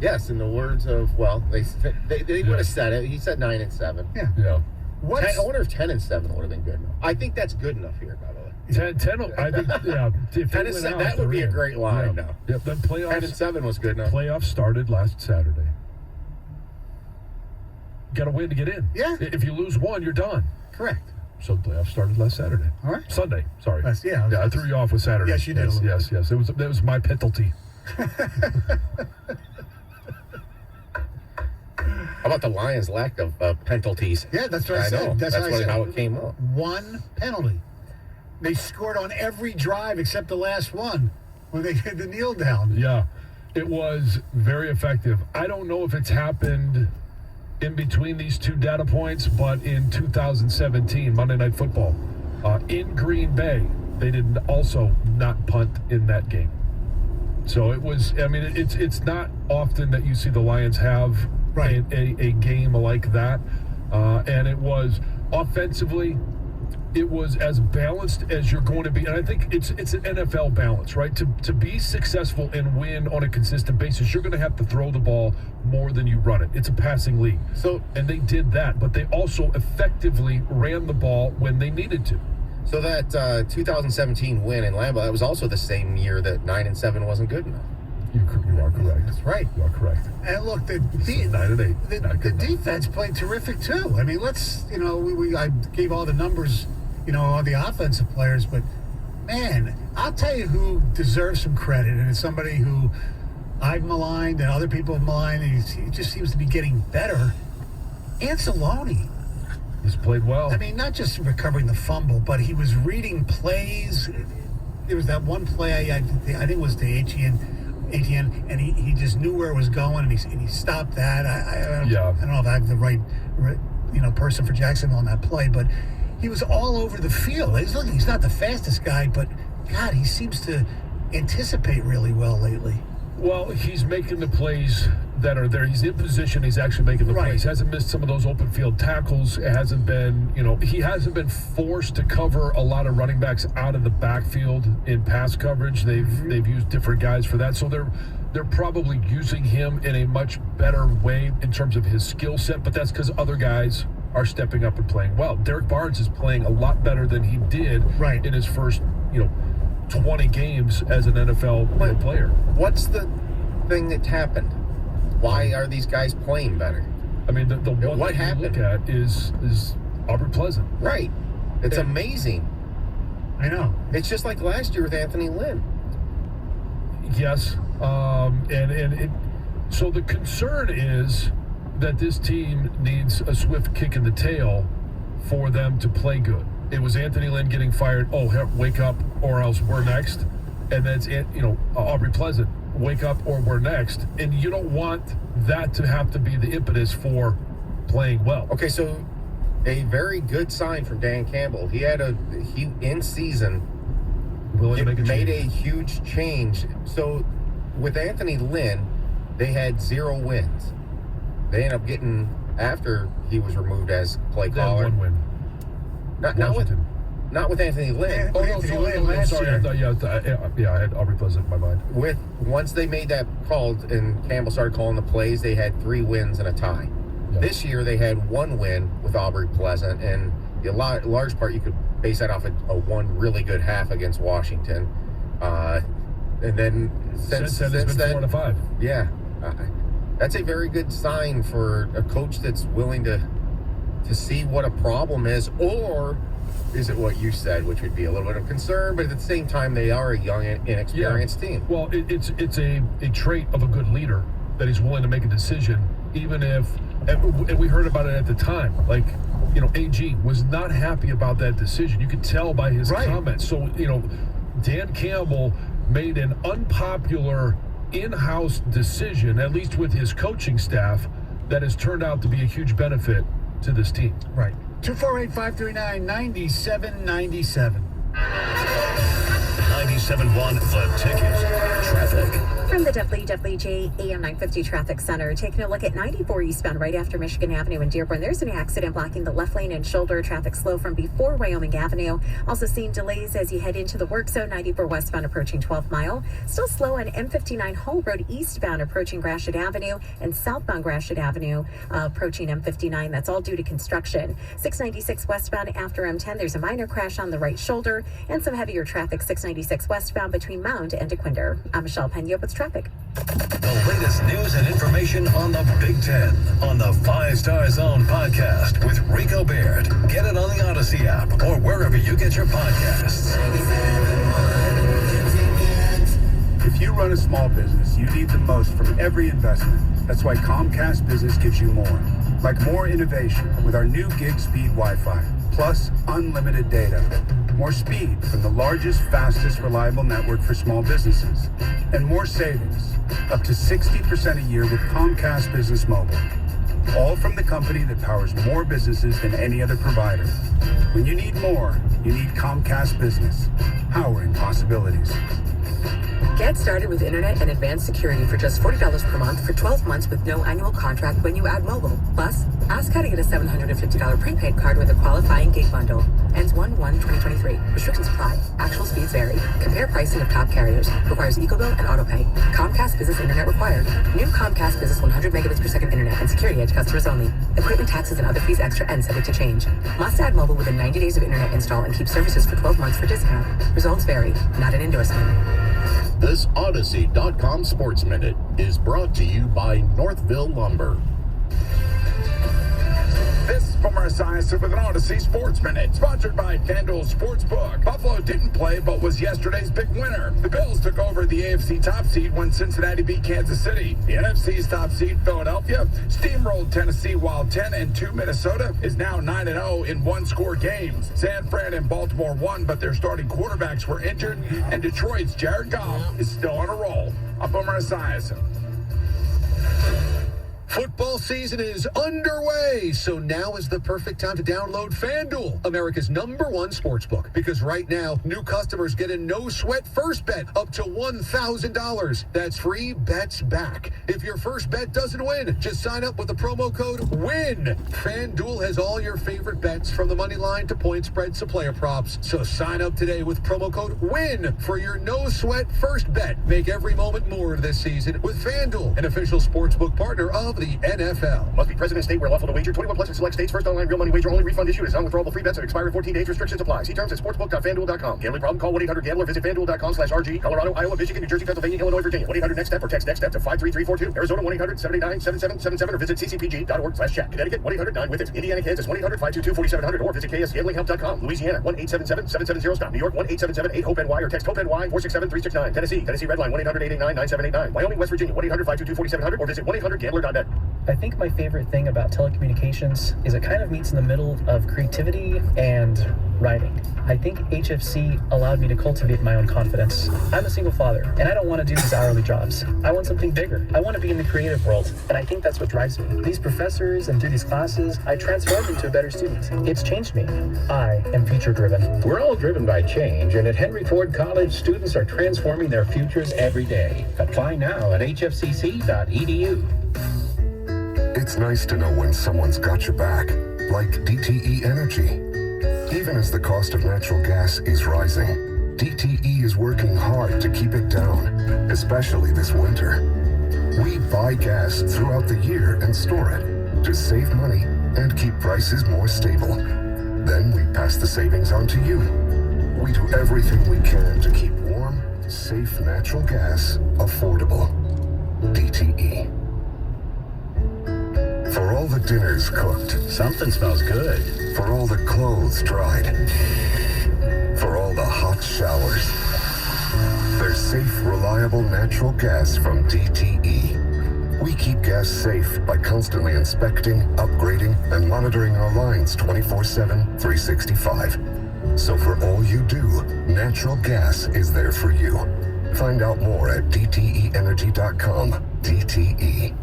Yes, in the words of, they would have said it. He said 9 and 7.
Yeah.
Yeah.
I wonder if 10 and 7 would have been good enough. I think that's good enough here, by the way.
10, I think, yeah. If
10 and 7, that would be a great line now.
Yeah, the playoffs.
10 and 7 was good enough.
Playoffs started last Saturday. Got to win to get in.
Yeah.
If you lose 1, you're done.
Correct.
So the playoffs started last Saturday.
All right.
Sunday. Sorry.
I
threw you off with Saturday.
Yes, you did.
Yes. That was my penalty.
How about the Lions' lack of penalties?
Yeah, that's what I said.
Know.
That's
how it came up.
1 penalty. They scored on every drive except the last one when they did the kneel down.
Yeah. It was very effective. I don't know if it's happened in between these two data points, but in 2017, Monday Night Football, in Green Bay, they did also not punt in that game. So it was, I mean, it's not often that you see the Lions have a game like that. And it was offensively, it was as balanced as you're going to be. And I think it's an NFL balance, right? To be successful and win on a consistent basis, you're going to have to throw the ball more than you run it. It's a passing league. And they did that, but they also effectively ran the ball when they needed to.
So that 2017 win in Lambeau, that was also the same year that 9-7 wasn't good enough.
You are correct.
That's right.
You are correct.
And look, the
9-8.
The defense played terrific too. I mean, I gave all the numbers, on the offensive players, but man, I'll tell you who deserves some credit, and it's somebody who I've maligned and other people have maligned, and he just seems to be getting better. Anceloni.
He's played well.
I mean, not just recovering the fumble, but he was reading plays. There was that one play I think it was to Etienne, and he just knew where it was going, and he stopped that. I don't know if I have the right person for Jacksonville on that play, but he was all over the field. He's not the fastest guy, but God, he seems to anticipate really well lately.
Well, he's making the plays that are there. He's in position. He's actually making the plays. Hasn't missed some of those open field tackles. He hasn't been forced to cover a lot of running backs out of the backfield in pass coverage. They've used different guys for that. So they're probably using him in a much better way in terms of his skill set, but that's because other guys are stepping up and playing well. Derek Barnes is playing a lot better than he did in his first, 20 games as an NFL player.
What's the thing that happened? Why are these guys playing better?
I mean, the one
what
thing
happened?
you look at is Aubrey Pleasant.
Right. It's amazing.
I know.
It's just like last year with Anthony Lynn.
Yes. So the concern is that this team needs a swift kick in the tail for them to play good. It was Anthony Lynn getting fired. Oh, wake up or else we're next. And that's it. Aubrey Pleasant, wake up or we're next. And you don't want that to have to be the impetus for playing well.
Okay, so a very good sign from Dan Campbell. He in season made a huge change. So with Anthony Lynn, they had 0 wins. They ended up getting, after he was removed as play caller.
1 win.
Not with Anthony Lynn.
Anthony Lynn last year.
I had Aubrey Pleasant in my mind.
Once they made that call and Campbell started calling the plays, they had 3 wins and a tie. Yep. This year they had 1 win with Aubrey Pleasant, and in large part you could base that off a one really good half against Washington. And then since
it's been
then,
4-5.
Yeah. That's a very good sign for a coach that's willing to see what a problem is, or is it what you said, which would be a little bit of concern, but at the same time, they are a young, inexperienced team.
Well, it's a trait of a good leader that he's willing to make a decision, even if, and we heard about it at the time, like, AG was not happy about that decision. You could tell by his comments. So, Dan Campbell made an unpopular in-house decision, at least with his coaching staff, that has turned out to be a huge benefit to this team.
Right. 248-539-9797.
97.1 The Ticket. Traffic.
From the WWJ AM 950 Traffic Center, taking a look at 94 eastbound right after Michigan Avenue in Dearborn. There's an accident blocking the left lane and shoulder. Traffic slow from before Wyoming Avenue. Also seeing delays as you head into the work zone. 94 westbound approaching 12 Mile. Still slow on M59 Hull Road eastbound approaching Gratiot Avenue and southbound Gratiot Avenue approaching M59. That's all due to construction. 696 westbound after M10. There's a minor crash on the right shoulder and some heavier traffic 696 westbound between Mound and DeQuinder. I'm Michelle Pena with traffic.
The latest news and information on the Big Ten on the 5 Star Zone podcast with Rico Baird. Get it on the Odyssey app or wherever you get your podcasts.
If you run a small business, you need the most from every investment. That's why Comcast Business gives you more. Like more innovation with our new gig speed Wi-Fi, plus unlimited data. More speed from the largest, fastest, reliable network for small businesses. And more savings, up to 60% a year with Comcast Business Mobile. all from the company that powers more businesses than any other provider. When you need more, you need Comcast Business, powering possibilities.
Get started with internet and advanced security for just $40 per month for 12 months with no annual contract when you add mobile. Plus, ask how to get a $750 prepaid card with a qualifying gig bundle. Ends 1/1/2023. Restrictions apply. Actual speeds vary. Compare pricing of top carriers. Requires EcoBill and AutoPay. Comcast Business Internet required. New Comcast Business 100 megabits per second internet and security edge customers only. Equipment taxes and other fees extra and subject to change. Must add mobile within 90 days of internet install and keep services for 12 months for discount. Results vary. Not an endorsement.
This Odyssey.com Sports Minute is brought to you by Northville Lumber.
This is Boomer Esiason with an Odyssey Sports Minute, sponsored by FanDuel Sportsbook. Buffalo didn't play, but was yesterday's big winner. The Bills took over the AFC top seed when Cincinnati beat Kansas City. The NFC's top seed, Philadelphia, steamrolled Tennessee, while 10-2 Minnesota is now 9-0 in one-score games. San Fran and Baltimore won, but their starting quarterbacks were injured, and Detroit's Jared Goff is still on a roll. I'm Boomer Esiason.
Football season is underway, so now is the perfect time to download FanDuel, America's #1 sportsbook. Because right now, new customers get a no-sweat first bet up to $1,000. That's free bets back. If your first bet doesn't win, just sign up with the promo code WIN. FanDuel has all your favorite bets from the money line to point spreads to player props. So sign up today with promo code WIN for your no-sweat first bet. Make every moment more this season with FanDuel, an official sportsbook partner of the NFL.
Must be present in state where lawful to wager. 21 plus in select states. First online real money wager only. Refund issued as non-withdrawable free bets that expire in 14 days. Restrictions apply. See terms at sportsbook.fanduel.com. Gambling problem? Call 1-800-GAMBLER. Visit fanduel.com/RG. Colorado, Iowa, Michigan, New Jersey, Pennsylvania, Illinois, Virginia. 1-800-NEXT-STEP or text NEXT-STEP to 53342. Arizona 1-800-789-7777 or visit ccpg.org/chat. Connecticut 1-800-9-WITH-IT. Indiana, Kansas 1-800-522-4700 or visit ksgamblinghelp.com. Louisiana 1-877-770-STOP. New York 1-877-8-HOPE-NY or text HOPE-NY 467-369. Tennessee Redline 1-800-889-9789. Wyoming, West Virginia 1-800-522-4700 or visit 1-800-GAMBLER.net.
I think my favorite thing about telecommunications is it kind of meets in the middle of creativity and writing. I think HFC allowed me to cultivate my own confidence. I'm a single father, and I don't want to do these hourly jobs. I want something bigger. I want to be in the creative world, and I think that's what drives me. These professors and through these classes, I transformed into a better student. It's changed me. I am future-driven.
We're all driven by change, and at Henry Ford College, students are transforming their futures every day. Apply now at hfcc.edu.
It's nice to know when someone's got your back, like DTE Energy. Even as the cost of natural gas is rising, DTE is working hard to keep it down, especially this winter. We buy gas throughout the year and store it to save money and keep prices more stable. Then we pass the savings on to you. We do everything we can to keep warm, safe natural gas affordable. DTE. For all the dinners cooked. Something smells good. For all the clothes dried. For all the hot showers. There's safe, reliable natural gas from DTE. We keep gas safe by constantly inspecting, upgrading, and monitoring our lines 24/7, 365. So for all you do, natural gas is there for you. Find out more at DTEEnergy.com. DTE.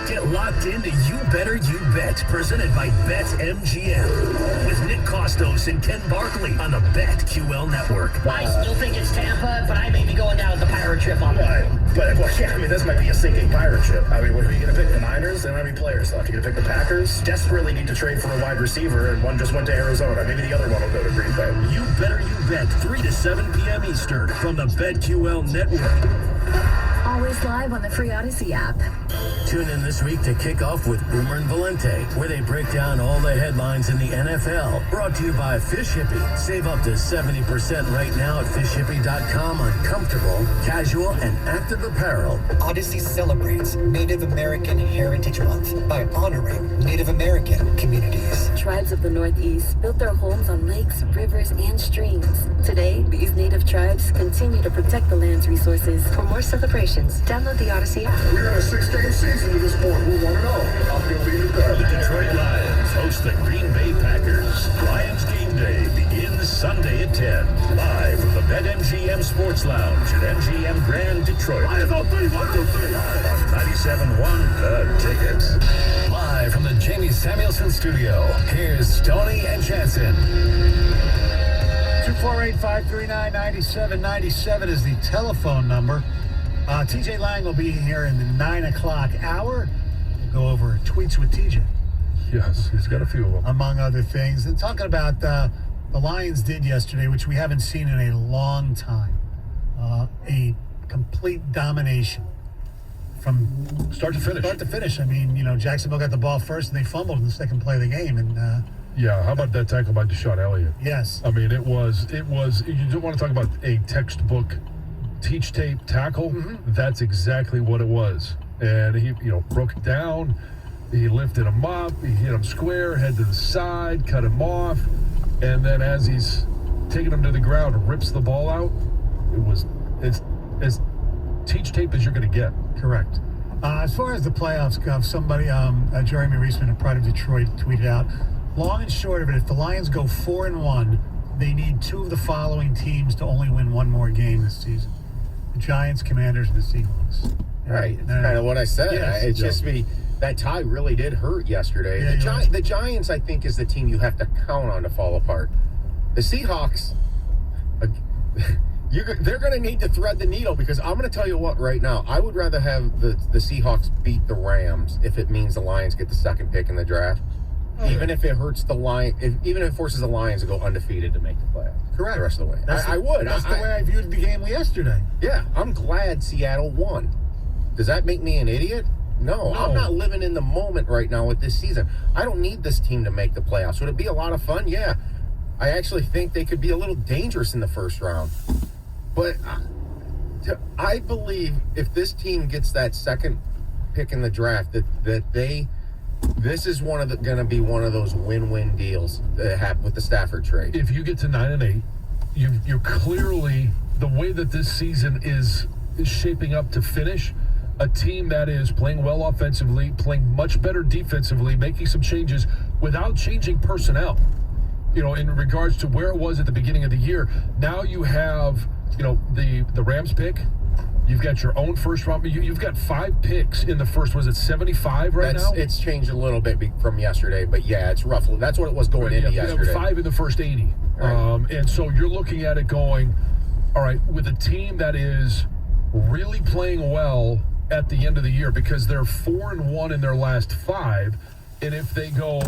Get locked into You Better You Bet, presented by BetMGM, with Nick Kostos and Ken Barkley on the BetQL network.
I still think it's Tampa, but I may be going down with the pirate ship on that.
But yeah, I mean, this might be a sinking pirate ship. I mean, what are you going to pick? The Niners? They might be players left. You're going to pick the Packers? Desperately need to trade for a wide receiver, and one just went to Arizona. Maybe the other one will go to Green Bay.
You Better You Bet, 3 to 7 p.m. Eastern from the BetQL network.
Always live on the free Odyssey app.
Tune in this week to kick off with Boomer and Valente, where they break down all the headlines in the NFL. Brought to you by Fish Hippie. Save up to 70% right now at fishhippie.com on comfortable, casual, and active apparel.
Odyssey celebrates Native American Heritage Month by honoring Native American communities.
Tribes of the Northeast built their homes on lakes, rivers, and streams. Today, these native tribes continue to protect the land's resources. For more celebrations, download the Odyssey app.
We're in a 6-game season to this point. We want to know. I'm going to leave it there.
The Detroit Lions host the Green Bay Packers. Lions game day begins
begins Sunday at 10. Live from the BetMGM Sports Lounge at MGM Grand Detroit. On 97.1 The Ticket.
Live from the Jamie Samuelson studio, here's Stoney and Jansen.
248-539-9797 is the telephone number. TJ Lang will be here in the 9 o'clock hour. We'll go over tweets with TJ.
Yes, he's got a few of them.
Among other things. And talking about the Lions did yesterday, which we haven't seen in a long time. A complete domination from
start to finish.
I mean, Jacksonville got the ball first and they fumbled in the second play of the game. And
yeah, how about that tackle by Deshaun Elliott?
Yes.
I mean, it was. You don't want to talk about a textbook teach tape tackle. Mm-hmm. That's exactly what it was. And he, broke it down. He lifted him up. He hit him square, head to the side, cut him off. And then as he's taking him to the ground, rips the ball out. It's as teach tape as you're going to get.
Correct. As far as the playoffs go, somebody, Jeremy Reisman of Pride of Detroit, tweeted out, long and short of it, if the Lions go 4-1, they need two of the following teams to only win one more game this season. The Giants, Commanders, and the Seahawks.
Right. That's kind of what I said.
Yes,
that tie really did hurt yesterday.
Yeah,
the Giants, I think, is the team you have to count on to fall apart. The Seahawks, they're going to need to thread the needle, because I'm going to tell you what right now, I would rather have the Seahawks beat the Rams if it means the Lions get the second pick in the draft. Even if it hurts the even if it forces the Lions to go undefeated to make the playoffs.
Correct.
The rest of the way. I would.
That's the way I viewed the game yesterday.
Yeah, I'm glad Seattle won. Does that make me an idiot? No, I'm not living in the moment right now with this season. I don't need this team to make the playoffs. Would it be a lot of fun? Yeah. I actually think they could be a little dangerous in the first round. But I believe if this team gets that second pick in the draft, this is going to be one of those win-win deals that happen with the Stafford trade.
If you get to 9-8, you're clearly, the way that this season is shaping up to finish, a team that is playing well offensively, playing much better defensively, making some changes without changing personnel. In regards to where it was at the beginning of the year, now you have, the Rams pick. You've got your own first round. You've got 5 picks in the first. Was it 75 now?
It's changed a little bit from yesterday, but yeah, it's roughly. That's what it was going into yesterday.
5 in the first 80. Right. And so you're looking at it going, all right, with a team that is really playing well at the end of the year, because they're 4-1 in their last 5, and if they go,